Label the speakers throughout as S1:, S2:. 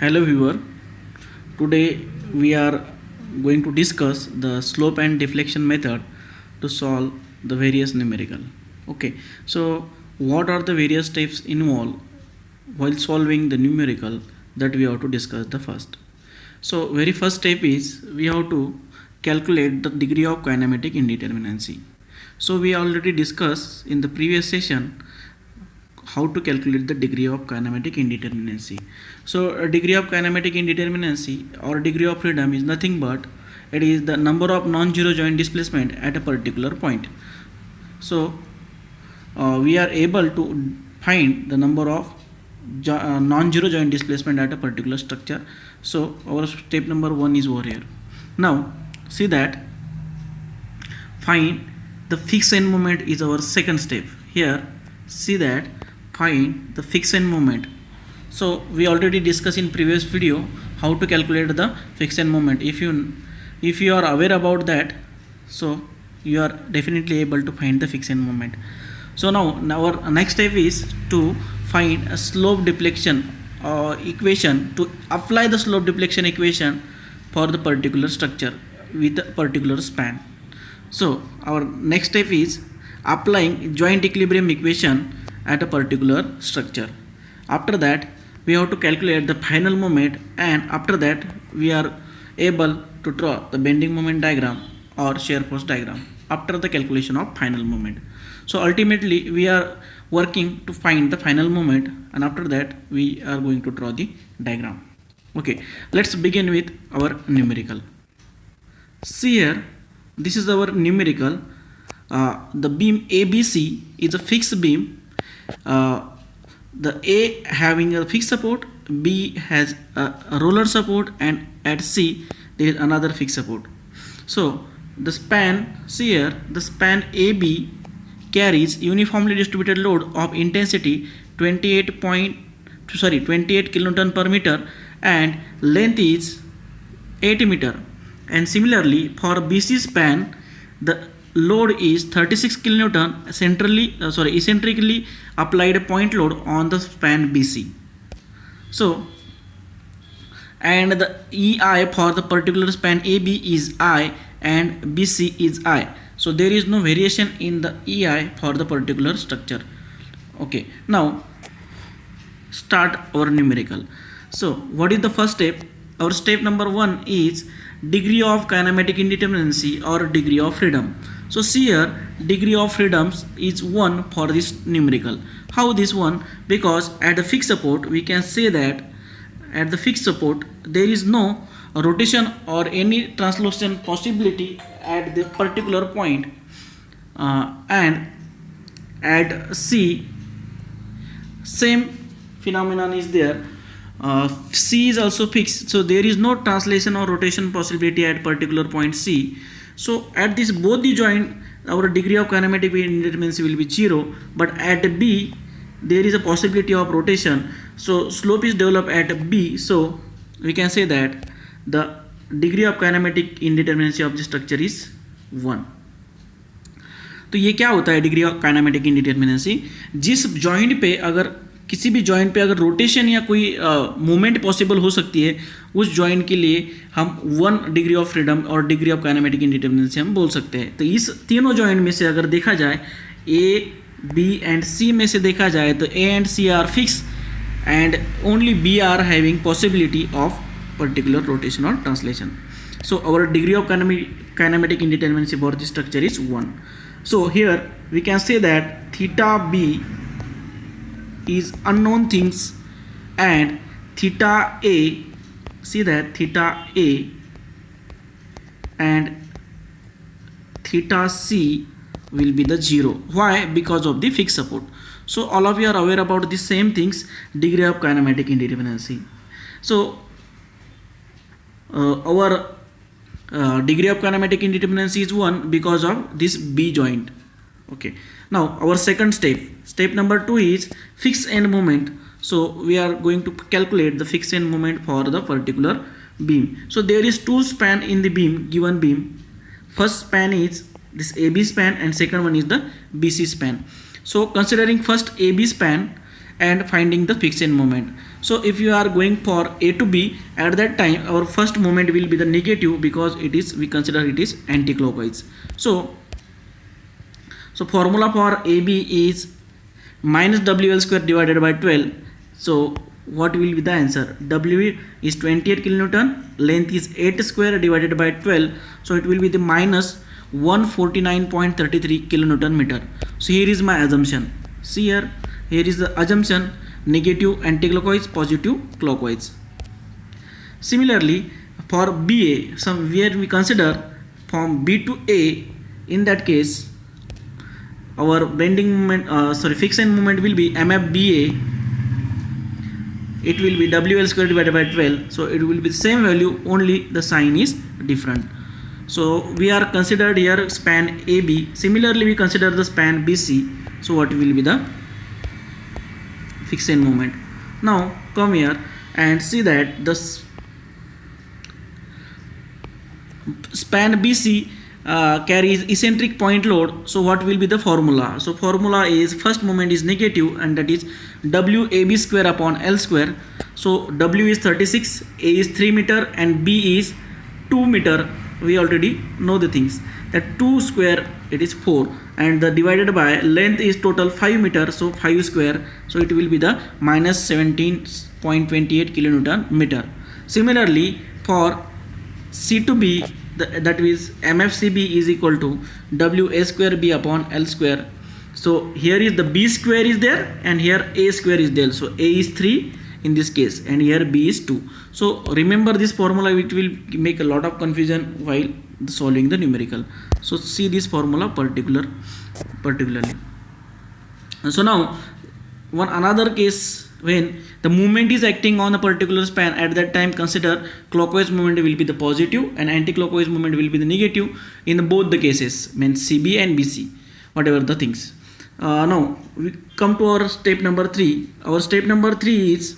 S1: Hello viewer, today we are going to discuss the slope and deflection method to solve the various numerical. Okay, so what are the various steps involved while solving the numerical that we have to discuss the first. So very first step is we have to calculate the degree of kinematic indeterminacy. So we already discussed in the previous session how to calculate the degree of kinematic indeterminacy. So a degree of kinematic indeterminacy or degree of freedom is nothing but it is the number of non-zero joint displacement at a particular point. So we are able to find the number of non-zero joint displacement at a particular structure. So our step number 1 is over here. Now see that find the fixed end moment is our second step. Here see that find the fixed end moment. So we already discussed in previous video how to calculate the fixed end moment. If you are aware about that, so you are definitely able to find the fixed end moment. So now our next step is to find a slope deflection equation, to apply the slope deflection equation for the particular structure with a particular span. So our next step is applying joint equilibrium equation at a particular structure. After that we have to calculate the final moment, and after that we are able to draw the bending moment diagram or shear force diagram after the calculation of final moment. So ultimately we are working to find the final moment, and after that we are going to draw the diagram. Okay, let's begin with our numerical. See here, this is our numerical. The beam ABC is a fixed beam. The A having a fixed support, B has a roller support, and at C there is another fixed support. So the span, see here, the span AB carries uniformly distributed load of intensity 28 kilonewton per meter and length is 8 meter. And similarly for BC span the load is 36 kilonewton eccentrically applied point load on the span BC. So and the EI for the particular span AB is I and BC is I. So there is no variation in the EI for the particular structure. Okay, now start our numerical. So what is the first step? Our step number 1 is degree of kinematic indeterminacy or degree of freedom. So see here, degree of freedom is 1 for this numerical. How this one? Because at the fixed support we can say that at the fixed support there is no rotation or any translation possibility at the particular point, and at C same phenomenon is there. C is also fixed, so there is no translation or rotation possibility at particular point C. So at this both the joint our degree of kinematic indeterminacy will be 0, but at B there is a possibility of rotation, so slope is developed at B. So we can say that the degree of kinematic indeterminacy of the structure is 1. तो ये क्या होता है degree of kinematic इंडिटरमिनेंसी? जिस joint पे अगर किसी भी जॉइंट पे अगर रोटेशन या कोई मूवमेंट पॉसिबल हो सकती है, उस जॉइंट के लिए हम 1 डिग्री ऑफ फ्रीडम और डिग्री ऑफ काइनेमेटिक इंडिटरमिनेंसी हम बोल सकते हैं. तो इस तीनों जॉइंट में से अगर देखा जाए ए बी एंड सी में से देखा जाए तो A and C are fix and only B are having possibility of particular rotation or translation. So our degree of kinematic indeterminacy for this structure is 1. So here we can say that theta b is unknown things and theta a, see that theta a and theta c will be the 0. Why? Because of the fixed support. So all of you are aware about the same things, degree of kinematic indeterminacy. So our degree of kinematic indeterminacy is 1 because of this B joint. Okay, now our second step number 2 is fixed end moment. So we are going to calculate the fixed end moment for the particular beam. So there is 2 span in the beam, given beam. First span is this AB span and second one is the BC span. So considering first AB span and finding the fixed end moment. So if you are going for A to B, at that time our first moment will be the negative because it is, we consider it is anti-clockwise. So formula for AB is minus WL square divided by 12. So what will be the answer? W is 28 kilonewton, length is 8 square divided by 12, so it will be the minus 149.33 kilonewton meter. So here is my assumption. See here is the assumption: negative anti-clockwise, positive clockwise. Similarly for BA, where we consider from B to A, in that case our bending moment, friction moment will be MFBA. It will be WL square divided by 12. So it will be the same value, only the sign is different. So we are considered here span AB. Similarly we consider the span BC. So what will be the friction moment? Now come here and see that the span BC carries eccentric point load. So what will be the formula? So formula is, first moment is negative, and that is WAB square upon L square. So W is 36, A is 3 meter and B is 2 meter. We already know the things, that 2 square it is 4, and the divided by length is total 5 meter, so 5 square, so it will be the minus 17.28 kilonewton meter. Similarly for C to B, that is MFCB is equal to WA square B upon L square. So here is the B square is there and here A square is there. So A is 3 in this case and here B is 2. So remember this formula, it will make a lot of confusion while solving the numerical. So see this formula particularly. So now another case, when the movement is acting on a particular span, at that time consider clockwise movement will be the positive and anti-clockwise movement will be the negative in both the cases, means CB and BC, whatever the things. Now we come to our step number 3. Our step number 3 is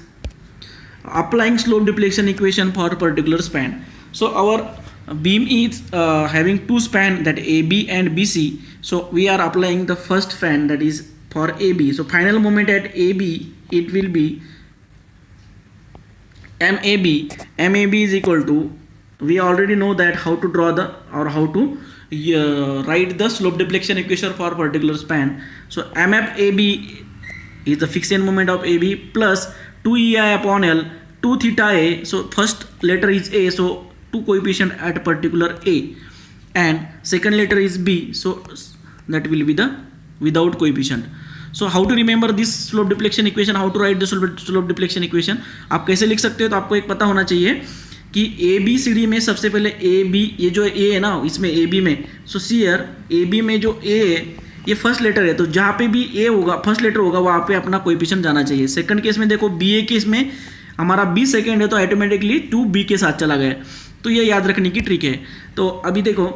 S1: applying slope deflection equation for a particular span. So our beam is having two span, that AB and BC. So we are applying the first span, that is for AB. So final moment at AB, it will be MAB. MAB is equal to, we already know that how to draw the, or how to write the slope deflection equation for particular span. So MFAB is the friction moment of AB plus 2EI upon L, 2 theta A. So first letter is A, so 2 coefficient at particular A, and second letter is B, so that will be the without coefficient. So how to remember this slope deflection equation, how to write the slope deflection equation? आप कैसे लिख सकते हो? तो आपको एक पता होना चाहिए कि ABCD में सबसे पहले AB, ये जो A है ना, इसमें AB में, सो सीयर AB में जो A है ये फर्स्ट लेटर है, तो जहाँ पे भी A होगा, फर्स्ट लेटर होगा, वहाँ पे अपना कोएफिशिएंट जाना चाहिए. सेकंड केस में देखो BA केस में हमारा B सेकंड है तो ऑटोमेटिकली 2B के साथ चला गया. तो ये याद रखने की ट्रिक है. तो अभी देखो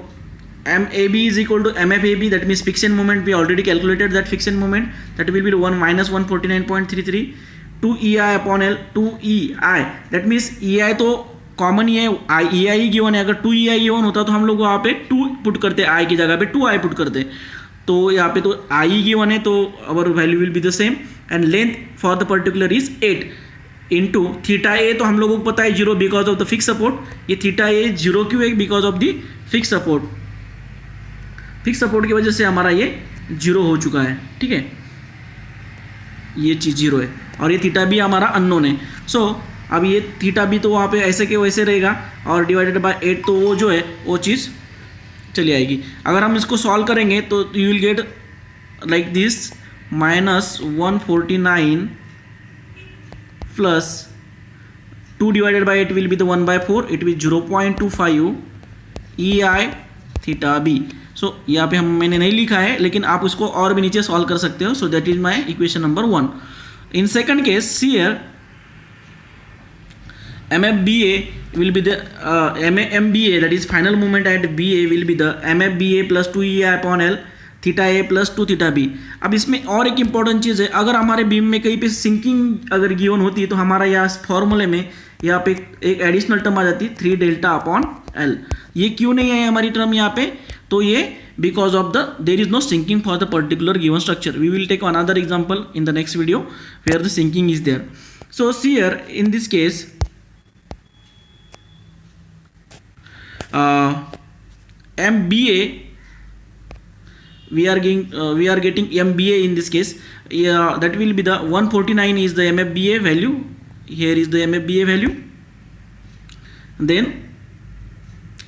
S1: MAB is equal to MFAB, that means friction moment, we already calculated that friction moment, that will be 1 minus 149.33, 2EI upon L, 2EI, that means EI तो कॉमन ही है, EI ही गिवन है. अगर 2EI गिवन होता तो हम लोग वहाँ पे 2 पुट करते, I की जगह पे 2I पुट करते. तो यहाँ पे तो I गिवन है, तो our value will be the same, and length for the particular is 8 into theta A. तो हम लोगों को पता है 0 because of the fixed support. ये theta A 0 क्यों है? because of the fixed support. Fix support की वजह से हमारा ये 0 हो चुका है. ठीक है, ये चीज़ 0 है और ये थीटा भी हमारा अननोन है. सो अब ये थीटा भी तो वहाँ पे ऐसे के वैसे रहेगा और डिवाइडेड बाय 8, तो वो जो है वो चीज़ चली आएगी. अगर हम इसको सॉल्व करेंगे तो you will get like this, minus 149 plus 2 divided by 8 will be the 1/4, it will 0.25 EI theta B. So यहाँ पे मैंने नहीं लिखा है, लेकिन आप उसको और भी नीचे सॉल्व कर सकते हो. So that is my equation number 1. In second case, see here MFBA will be the MBA, that is final moment at BA will be the MFBA plus 2EI upon L, theta A plus 2 theta B. अब इसमें और एक important चीज़ है, अगर हमारे beam में कहीं पे सिंकिंग अगर गिवन होती है तो हमारा यहाँ फॉर्मूले में यहाँ पे एक एडिशनल टर्म आ जाती है 3 डेल्टा अपॉन L. ये क्यों नहीं है हमारी टर्म यहाँ पे? तो ये because of the there is no sinking for the particular given structure. We will take another example in the next video where the sinking is there. So see here in this case MBA we are getting MBA in this case. That will be the 149 is the MFBA value. Here is the MFBA value. Then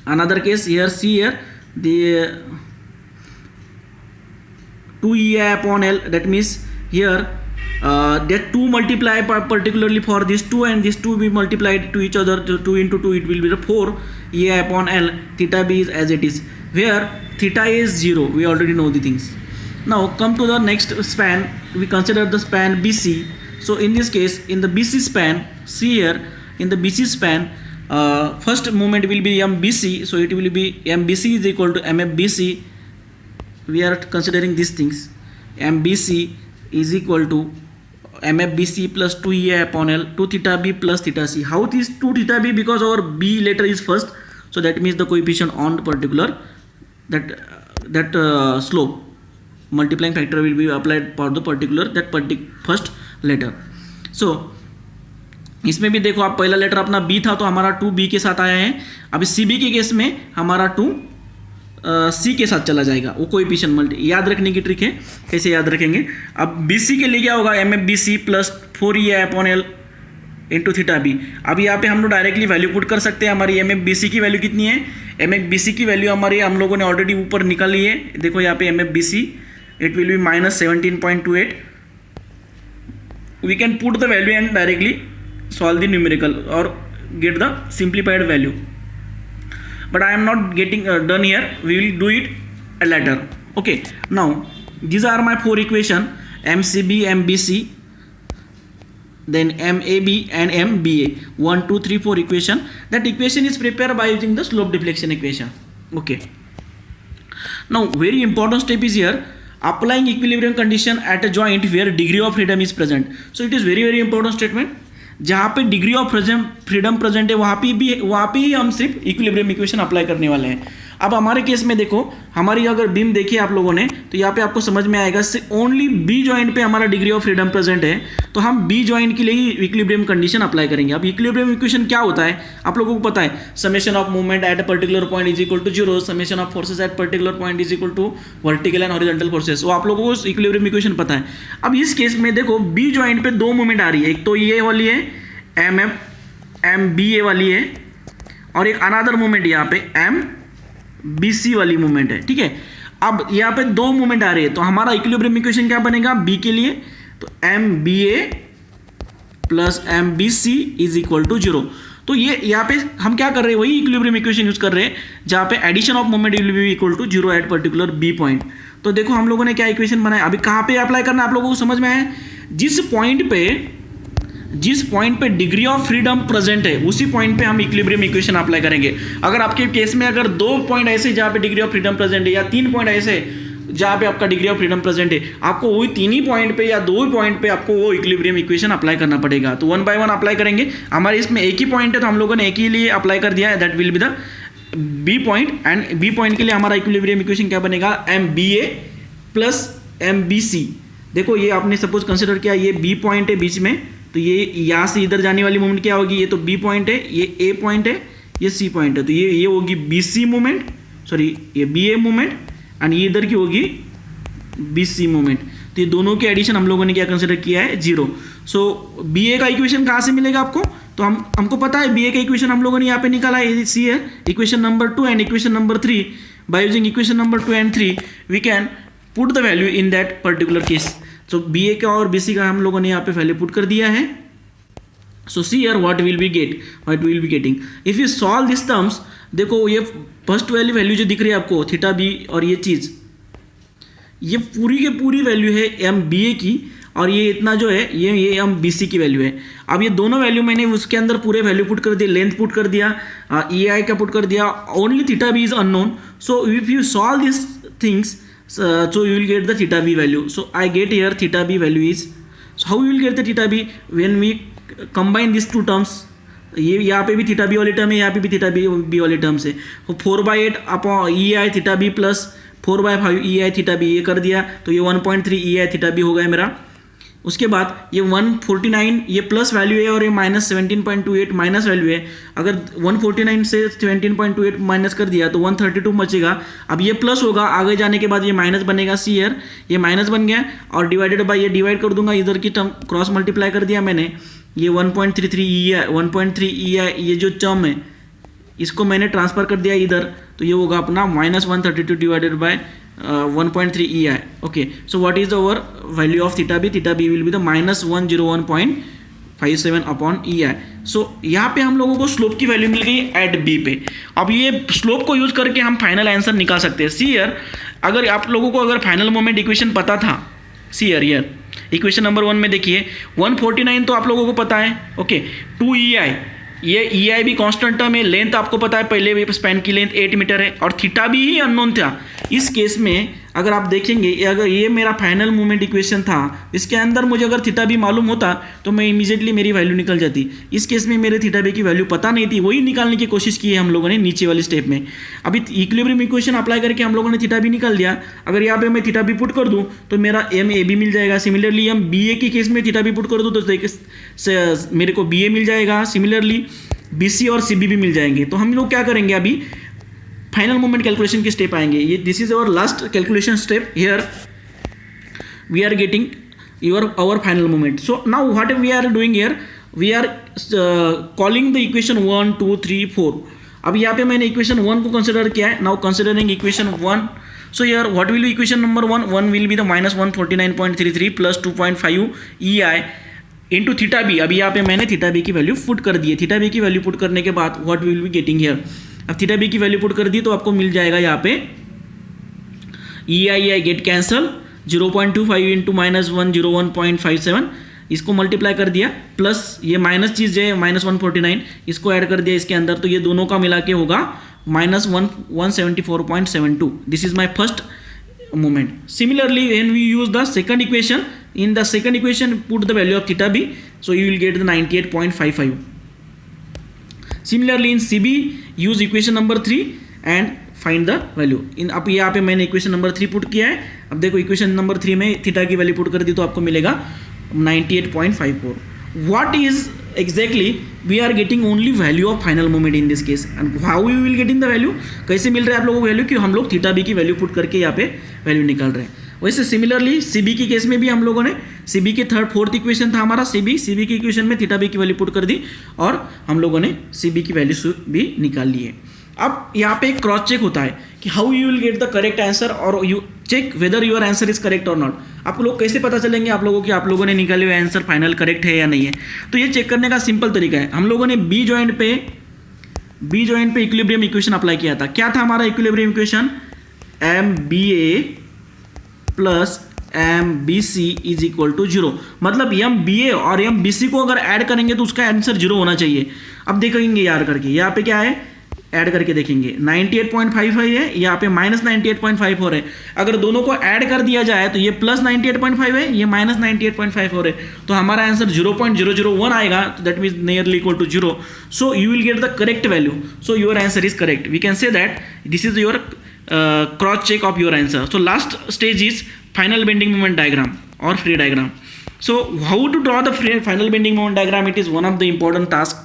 S1: another case here, see here the 2EI upon L, that means here that 2 multiply particularly for this 2 and this 2 be multiplied to each other, 2 into 2 it will be the 4 EI upon L. Theta B is as it is, where theta A is 0. We already know the things. Now come to the next span. We consider the span BC. So in this case, in the BC span, see here in the BC span, first moment will be MBC. So it will be MBC is equal to MFBC. We are considering these things. MBC is equal to MFBC plus 2EI upon L, 2 theta B plus theta C. How it is 2 theta B? Because our B letter is first, so that means the coefficient on particular that slope multiplying factor will be applied for the particular that first letter. So इसमें भी देखो आप, पहला letter अपना B था तो हमारा 2B के साथ आया है. अभी CB के केस में हमारा 2 C के साथ चला जाएगा. वो कोएफिशिएंट मल्टी याद रखने की ट्रिक है, कैसे याद रखेंगे. अब BC के लिए क्या होगा, MFBC plus 4EI upon L into theta B. अब यहाँ पे हम लोग डायरेक्टली वैल्यू पुट कर सकते हैं. हमारी MFBC की वैल्यू कितनी है, MFBC की वैल्यू हमारी हम लोगों ने ऑलरेडी ऊपर निकाली है. देखो यहाँ पे MFBC it will be -17.28. We can put the value and directly solve the numerical और get the simplified value. But I am not getting done here. We will do it later. Okay. Now these are my 4 equation: MCB, MBC, then MAB and MBA. 1, 2, 3, 4 equation. That equation is prepared by using the slope deflection equation. Okay. Now very important step is here: applying equilibrium condition at a joint where degree of freedom is present. So it is very important statement. जहाँ पे degree of freedom present है वहाँ पे ही हम सिर्फ equilibrium equation apply करने वाले हैं. अब हमारे केस में देखो, हमारी अगर बीम देखिए आप लोगों ने तो यहाँ पे आपको समझ में आएगा ओनली बी जॉइंट पे हमारा डिग्री ऑफ फ्रीडम प्रेजेंट है, तो हम बी जॉइंट के लिए ही इक्विलिब्रियम कंडीशन अप्लाई करेंगे. अब इक्विलिब्रियम इक्वेशन क्या होता है आप लोगों को पता है, summation of movement at a particular point is equal to 0, summation of forces at particular point is equal to vertical and horizontal forces. वो आप लोगों को इक्विलिब्रियम इक्वेशन पता है. अब इस केस में देखो बी जॉइंट पे 2 मूवमेंट आ रही है, एक तो ये वाली है MBA वाली है और एक अनदर मूवमेंट यहाँ पे MBC वाली मूवमेंट है. ठीक है. अब यहाँ पे 2 मूवमेंट आ रही है तो हमारा इक्विलिब्रियम इक्वेशन क्या बनेगा B के लिए, तो MBA plus MBC is equal to 0. तो ये यहाँ पे हम क्या कर रहे हैं, वही इक्विलिब्रियम इक्वेशन यूज कर रहे हैं जहाँ पे addition of moment will be equal to 0 at particular B point. तो देखो हम लोगों ने क्या इक्वेशन बनाया, अभी कहाँ पे अप्लाई करना आप लोगों को समझ में आया. जिस पॉइंट पे डिग्री ऑफ फ्रीडम प्रेजेंट है उसी पॉइंट पे हम इक्विलिब्रियम इक्वेशन अप्लाई करेंगे. अगर आपके केस में अगर 2 पॉइंट ऐसे जहाँ पे डिग्री ऑफ फ्रीडम प्रेजेंट है या 3 पॉइंट ऐसे जहाँ पे आपका डिग्री ऑफ फ्रीडम प्रेजेंट है, आपको वही 3 ही पॉइंट पे या 2 ही पॉइंट पे आपको वो इक्विलिब्रियम इक्वेशन अप्लाई करना पड़ेगा. तो 1 बाय 1 अप्लाई करेंगे. हमारे इसमें एक ही पॉइंट है तो हम लोगों ने एक ही लिए अप्लाई कर दिया है, that will be the B point. And B point के लिए हमारा इक्विलिब्रियम इक्वेशन क्या बनेगा, MBA प्लस MBC. देखो ये आपने सपोज कंसिडर किया, ये बी पॉइंट है बीच में, तो ये यहाँ से इधर जाने वाली मूवमेंट क्या होगी, ये तो बी पॉइंट है, ये ए पॉइंट है, ये सी पॉइंट है, तो ये होगी BC मूवमेंट, सॉरी ये BA मूवमेंट एंड ये इधर की होगी BC मूवमेंट. तो ये दोनों के एडिशन हम लोगों ने क्या कंसिडर किया है, 0. सो BA का इक्वेशन कहाँ से मिलेगा आपको, तो हमको पता है BA का इक्वेशन हम लोगों ने यहाँ पे निकाला है, सी है equation number 2 and equation number 3. By using equation number 2 and 3 we can put the value in that particular case. तो BA का और BC का हम लोगों ने यहाँ पे वैल्यू पुट कर दिया है. So see here what will be getting if you solve this terms. देखो ये फर्स्ट वैल्यू जो दिख रही है आपको थीटा बी और ये चीज़, ये पूरी की पूरी वैल्यू है MBA की और ये इतना जो है ये MBC की वैल्यू है. अब ये दोनों वैल्यू मैंने उसके अंदर पूरे वैल्यू पुट कर दिए, लेंथ पुट कर दिया, EI का पुट कर दिया, only theta B is unknown. So if you solve this things, so you will get the theta b value. So I get here theta b value is, so how you will get the theta b when we combine these two terms. ये यहाँ पे भी theta B वाली term है, यहाँ पे भी theta B वाली टर्म्स है. 4/8 upon EI theta B plus 4/5 EI theta B, ये कर दिया तो ये 1.3 EI थीटा बी हो गया मेरा. उसके बाद ये 149 ये प्लस वैल्यू है और ये माइनस 17.28 माइनस वैल्यू है। अगर 149 से 17.28 माइनस कर दिया तो 132 बचेगा। अब ये प्लस होगा, आगे जाने के बाद ये माइनस बनेगा, सी ईयर ये माइनस बन गया और डिवाइडेड बाय ये डिवाइड कर दूंगा, इधर की टर्म क्रॉस मल्टीप्लाई कर दिया मैंने, ये 1.33 ई है 1.3 ई है, ये जो टर्म है इसको मैंने ट्रांसफर कर दिया इधर, तो ये होगा अपना -132 डिवाइडेड बाय 1.3 ई है। Okay, so what is our value of theta B will be the -101.57 upon E है। सो यहाँ पे हम लोगों को स्लोप की वैल्यू मिल गई एट बी पे। अब ये स्लोप को यूज करके हम फाइनल आंसर निकाल सकते हैं। सी ईयर अगर आप लोगों को अगर फाइनल मोमेंट इक्वेशन पता था, सी ईयर इक्वेशन नंबर 1 में देखिए 149 तो आप लोगों को पता है। ओके, 2 ई आई, ये ई आई भी कांस्टेंट टर्म है, लेंथ आपको पता है पहले भी स्पैन की लेंथ 8 मीटर है और थीटा भी ही अननोन था। इस केस में अगर आप देखेंगे अगर ये मेरा फाइनल मूवमेंट इक्वेशन था, इसके अंदर मुझे अगर थीटा भी मालूम होता तो मैं इमीडिएटली मेरी वैल्यू निकल जाती। इस केस में मेरे थीटा बी की वैल्यू पता नहीं थी, वही निकालने की कोशिश की है हम लोगों ने नीचे वाली स्टेप में। अभी इक्विलिब्रियम इक्वेशन अप्लाई करके हम लोगों ने थीटा बी निकाल दिया। अगर यहाँ पे मैं थीटा बी पुट कर दूँ तो मेरा एम ए बी मिल जाएगा। सिमिलरली हम बी ए के केस में थीटा बी पुट कर दूँ तो मेरे को बी ए मिल जाएगा। सिमिलरली बी सी और सी बी भी मिल जाएंगे। तो हम लोग क्या करेंगे, अभी फाइनल मोमेंट कैलकुलेशन के स्टेप आएंगे। ये this is our last calculation step, here we are getting our final moment. So now what we are doing here, we are calling the equation 1 2 3 4. अब यहाँ पे मैंने इक्वेशन 1 को कंसिडर किया है। Now considering equation 1, so here what will be equation number 1 will be the -149.33 plus 2.5 EI into theta B. अभी यहाँ पे मैंने थीटा बी की वैल्यू पुट कर दी है। थीटा बी की वैल्यू पुट करने के बाद what will be getting here, अब थीटा बी की वैल्यू पुट कर दी तो आपको मिल जाएगा यहाँ पे E I get cancel 0.25 into -101.57, इसको मल्टीप्लाई कर दिया प्लस ये माइनस चीज़ है -149, इसको ऐड कर दिया इसके अंदर, तो ये दोनों का मिला के होगा -174.72. This is my first moment. Similarly, when we use the second equation, in the second equation put the value of theta b, so you will get the 98.55. Similarly in CB use equation number 3 and find the value. in अब यहाँ पे मैंने equation number 3 put किया है। अब देखो equation number 3 में theta की वैल्यू पुट कर दी तो आपको मिलेगा 98.54. What is exactly we are getting only value of final moment in this case, and how we will getting the value, कैसे मिल रहा है आप लोगों को वैल्यू, कि हम लोग थीटा बी की वैल्यू पुट करके यहाँ पे वैल्यू निकाल रहे हैं। वैसे सिमिलरली सीबी की केस में भी हम लोगों ने सीबी के फोर्थ इक्वेशन था हमारा सीबी की इक्वेशन में थीटा बी की वैल्यू पुट कर दी और हम लोगों ने सीबी की वैल्यू भी निकाल ली है। अब यहाँ पे एक क्रॉस चेक होता है कि how you will get the correct answer और you check whether your answer is correct और नॉट। आप लोग कैसे पता चलेंगे आप लोगों की आप लोगों ने निकाले हुए आंसर फाइनल करेक्ट है या नहीं है। तो ये चेक करने का सिंपल तरीका है, हम लोगों ने बी जॉइंट पे इक्विलिब्रियम इक्वेशन अप्लाई किया था। क्या था हमारा equilibrium equation, M B A plus M B C is equal to 0। मतलब एम बी ए और एम बी सी को अगर ऐड करेंगे तो उसका आंसर 0 होना चाहिए। अब देखेंगे यार करके यहाँ पे क्या है, ऐड करके देखेंगे 98.55 है, यहाँ पे -98.54 है। अगर दोनों को ऐड कर दिया जाए तो ये +98.5 है, ये -98.54 है, तो हमारा आंसर 0.001 आएगा। तो that means nearly equal to 0। So you will get the correct value, so your answer is correct. We can say that this is your cross check of your answer. So last stage is final bending moment diagram और free diagram. So how to draw the final bending moment diagram, it is one of the important task.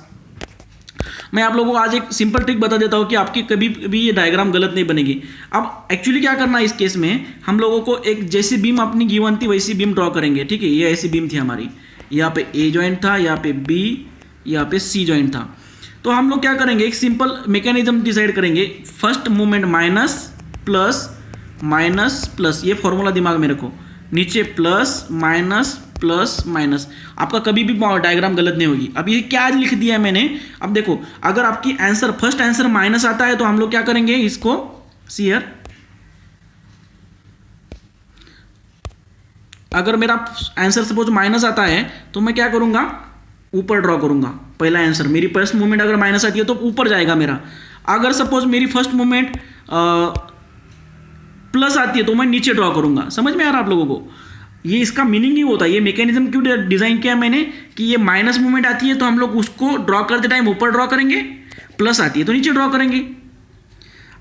S1: मैं आप लोगों को आज एक simple trick बता देता हूँ कि आपकी कभी भी ये डायग्राम गलत नहीं बनेगी। अब एक्चुअली क्या करना है इस केस में, हम लोगों को एक जैसी बीम अपनी गिवन थी वैसी बीम ड्रॉ करेंगे। ठीक है, ये ऐसी बीम थी हमारी, यहाँ पे ए जॉइंट था, यहाँ पे बी, यहाँ पे सी जॉइंट था। तो हम लोग क्या करेंगे, एक सिंपल मैकेनिज्म डिसाइड करेंगे। First movement minus plus minus plus, ये फॉर्मूला दिमाग में रखो, नीचे प्लस माइनस प्लस माइनस, आपका कभी भी डायग्राम गलत नहीं होगी। अब ये क्या लिख दिया है मैंने, अब देखो अगर आपकी आंसर फर्स्ट आंसर माइनस आता है तो हम लोग क्या करेंगे इसको, सी हियर, अगर मेरा आंसर सपोज माइनस आता है तो मैं क्या करूंगा, ऊपर ड्रॉ करूंगा पहला आंसर। मेरी फर्स्ट मूवमेंट अगर माइनस आती है तो ऊपर जाएगा मेरा। अगर सपोज मेरी फर्स्ट मूवमेंट प्लस आती है तो मैं नीचे ड्रॉ करूंगा। समझ में आ रहा है आप लोगों को, ये इसका मीनिंग ही होता है। ये मैकेनिज्म क्यों डिजाइन किया मैंने कि ये माइनस मूवमेंट आती है तो हम लोग उसको ड्रॉ करते टाइम ऊपर ड्रॉ करेंगे, प्लस आती है तो नीचे ड्रॉ करेंगे।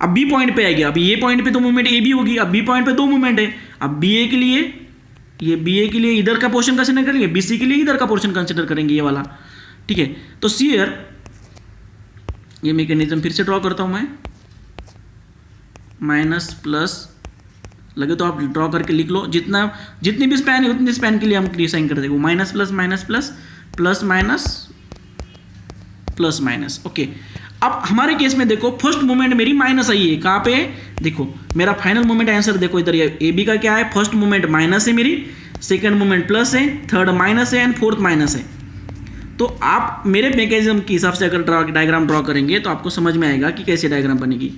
S1: अब बी पॉइंट पे आएगी, अब ये पॉइंट पे तो मूवमेंट ए बी होगी, अब बी पॉइंट पे दो मूवमेंट है, अब बी ए के लिए ये बी ए के लिए इधर का पोर्शन कंसिडर करेंगे, बी सी के लिए इधर का पोर्शन कंसिडर करेंगे, ये वाला, ठीक है। तो शियर, ये मैकेनिज्म फिर से ड्रॉ करता हूँ मैं, माइनस प्लस, लगे तो आप ड्रॉ करके लिख लो, जितनी भी स्पैन है उतनी स्पैन के लिए हम डिसाइन कर देंगे, minus plus minus plus plus minus plus minus, okay. अब हमारे केस में देखो फर्स्ट मोमेंट मेरी माइनस आई है, कहाँ पे, देखो मेरा फाइनल मोमेंट आंसर देखो इधर, ए बी का क्या है, फर्स्ट मोमेंट माइनस है मेरी, सेकंड मोमेंट प्लस है, थर्ड माइनस है एंड फोर्थ माइनस है। तो आप मेरे मैकेनिज्म के हिसाब से अगर डायग्राम ड्रॉ करेंगे तो आपको समझ में आएगा कि कैसे डायग्राम बनेगी।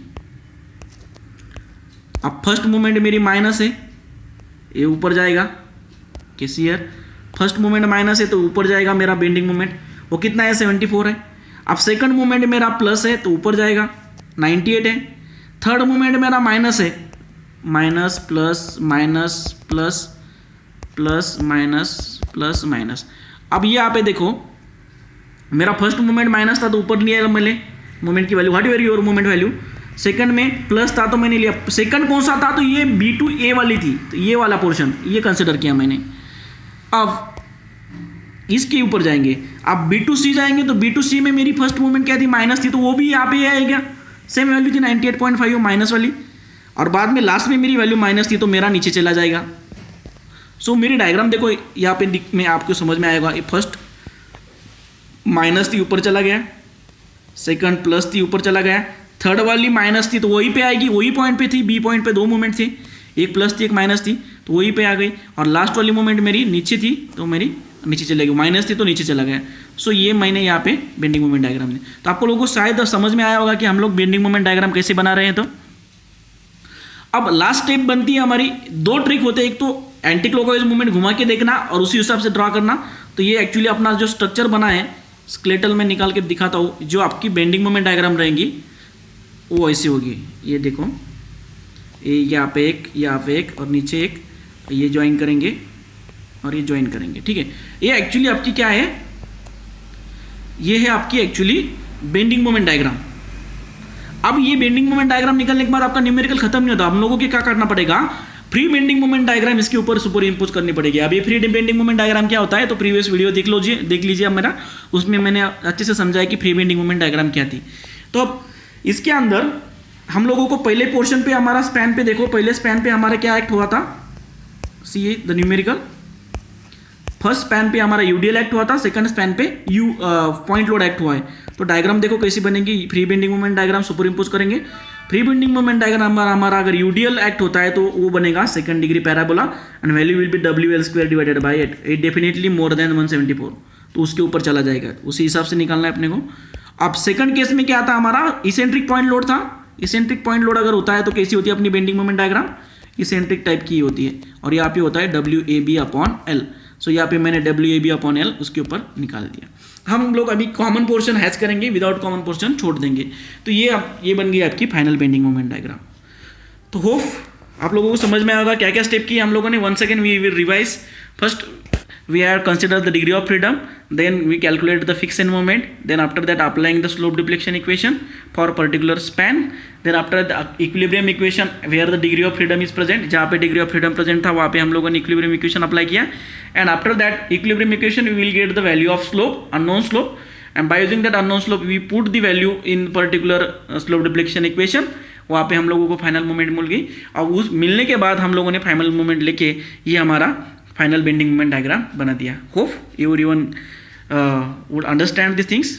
S1: अब फर्स्ट मोमेंट मेरी माइनस है, ये ऊपर जाएगा, कैसी ईयर, फर्स्ट मोमेंट माइनस है तो ऊपर जाएगा मेरा बेंडिंग मोमेंट, वो कितना है 74 है। अब सेकंड मोमेंट मेरा प्लस है तो ऊपर जाएगा 98 है। थर्ड मोमेंट मेरा माइनस है, minus plus minus plus plus minus plus minus. अब ये आप देखो मेरा फर्स्ट मोमेंट माइनस था तो ऊपर लिया मैंने मोमेंट की value, what ever your moment value. Second में प्लस था तो मैंने लिया, सेकंड कौन सा था, तो ये B2A वाली थी, तो ये वाला पोर्शन ये कंसिडर किया मैंने। अब इसके ऊपर जाएंगे, अब B2C जाएंगे तो B2C में मेरी फर्स्ट मूवमेंट क्या थी, माइनस थी, तो वो भी यहाँ पे आएगा, सेम वैल्यू थी 98.5 माइनस वाली, और बाद में लास्ट में मेरी वैल्यू माइनस थी तो मेरा नीचे चला जाएगा। सो मेरी डायग्राम देखो यहाँ पे में आपको समझ में आएगा, फर्स्ट माइनस थी ऊपर चला गया, सेकंड प्लस थी ऊपर चला गया, थर्ड वाली माइनस थी तो वहीं पे आएगी, वही पॉइंट पे थी, बी पॉइंट पे दो मूवमेंट थे, एक प्लस थी एक माइनस थी तो वहीं पे आ गई, और लास्ट वाली मूवमेंट मेरी नीचे थी तो मेरी नीचे चलेगी, माइनस थी तो नीचे चला गया। सो ये मैंने यहाँ पे बेंडिंग मोमेंट डायग्राम ने, तो आपको लोगों को शायद समझ में आया होगा कि हम लोग बेंडिंग मोमेंट डायग्राम कैसे बना रहे हैं। तो अब लास्ट स्टेप बनती है हमारी, दो ट्रिक होते हैं, एक तो एंटी क्लॉकवाइज मूवमेंट घुमा के देखना और उसी हिसाब से ड्रा करना। तो ये एक्चुअली अपना जो स्ट्रक्चर बना है स्केलेटल में निकाल के दिखाता हूँ, जो आपकी बेंडिंग मोमेंट डायग्राम रहेंगी वो ऐसी होगी। ये देखो, ये यहाँ पे एक और नीचे एक, ये ज्वाइन करेंगे और ये ज्वाइन करेंगे, ठीक है। ये एक्चुअली आपकी क्या है, ये है आपकी एक्चुअली बेंडिंग मोमेंट डायग्राम। अब ये बेंडिंग मोमेंट डायग्राम निकलने के बाद आपका न्यूमेरिकल खत्म नहीं होता, हम लोगों को क्या करना पड़ेगा, फ्री बेंडिंग मोमेंट डायग्राम इसके ऊपर सुपर इम्पोज करनी पड़ेगी। अब ये फ्री बेंडिंग मोमेंट डायग्राम क्या होता है, तो प्रीवियस वीडियो देख लीजिए अब मेरा, उसमें मैंने अच्छे से समझाया कि फ्री बेंडिंग मोमेंट डायग्राम क्या थी। तो अब इसके अंदर हम लोगों को पहले पोर्शन पे हमारा स्पैन पे देखो, पहले स्पैन पे हमारा क्या एक्ट हुआ था, see the numerical, first span पे हमारा यूडीएल एक्ट हुआ था, सेकंड स्पैन पे पॉइंट लोड एक्ट हुआ है। तो डायग्राम देखो कैसी बनेगी, free bending moment diagram super impose करेंगे। फ्री बेंडिंग मोमेंट डायग्राम हमारा अगर यूडीएल एक्ट होता है तो वो बनेगा second degree parabola and value will be WL² divided by 8 definitely more than 174, तो उसके ऊपर चला जाएगा, उसी हिसाब से निकालना है अपने को। अब सेकंड केस में क्या था, हमारा इसेंट्रिक पॉइंट लोड था। इसेंट्रिक पॉइंट लोड अगर होता है तो कैसी होती है अपनी bending moment diagram, eccentric type की होती है, और यहाँ पे होता है WAB/L। सो यहाँ पे मैंने WAB/L उसके ऊपर निकाल दिया। हम लोग अभी कॉमन पोर्शन हैच करेंगे, विदाउट कॉमन पोर्शन छोड़ देंगे। तो ये बन गई आपकी फाइनल बेंडिंग मोमेंट डायग्राम। तो होप आप लोगों को समझ में आएगा क्या क्या स्टेप किए हम लोगों ने। One second we will revise. First we are consider the degree of freedom, then we calculate the fixed end moment, then after that applying the slope deflection equation for particular span, then after the equilibrium equation where the degree of freedom is present, जहाँ पे degree of freedom present था वहाँ पे हम लोगों ने equilibrium equation apply किया, and after that equilibrium equation we will get the value of slope, unknown slope, and by using that unknown slope we put the value in particular slope deflection equation, वहाँ पे हम लोगों को final moment मिल गई। और उस मिलने के बाद हम लोगों ने फाइनल मोमेंट लेके ये हमारा फाइनल बेंडिंग मोमेंट डायग्राम बना दिया। Hope everyone would understand this things.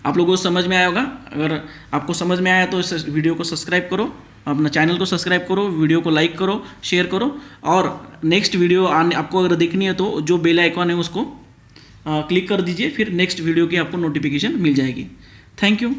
S1: आप लोगों को समझ में आया होगा। अगर आपको समझ में आया तो इस वीडियो को सब्सक्राइब करो, अपना चैनल को सब्सक्राइब करो, वीडियो को लाइक करो, शेयर करो, और नेक्स्ट वीडियो आपको अगर देखनी है तो जो बेल आइकॉन है उसको क्लिक कर दीजिए, फिर नेक्स्ट वीडियो की आपको नोटिफिकेशन मिल जाएगी। Thank you.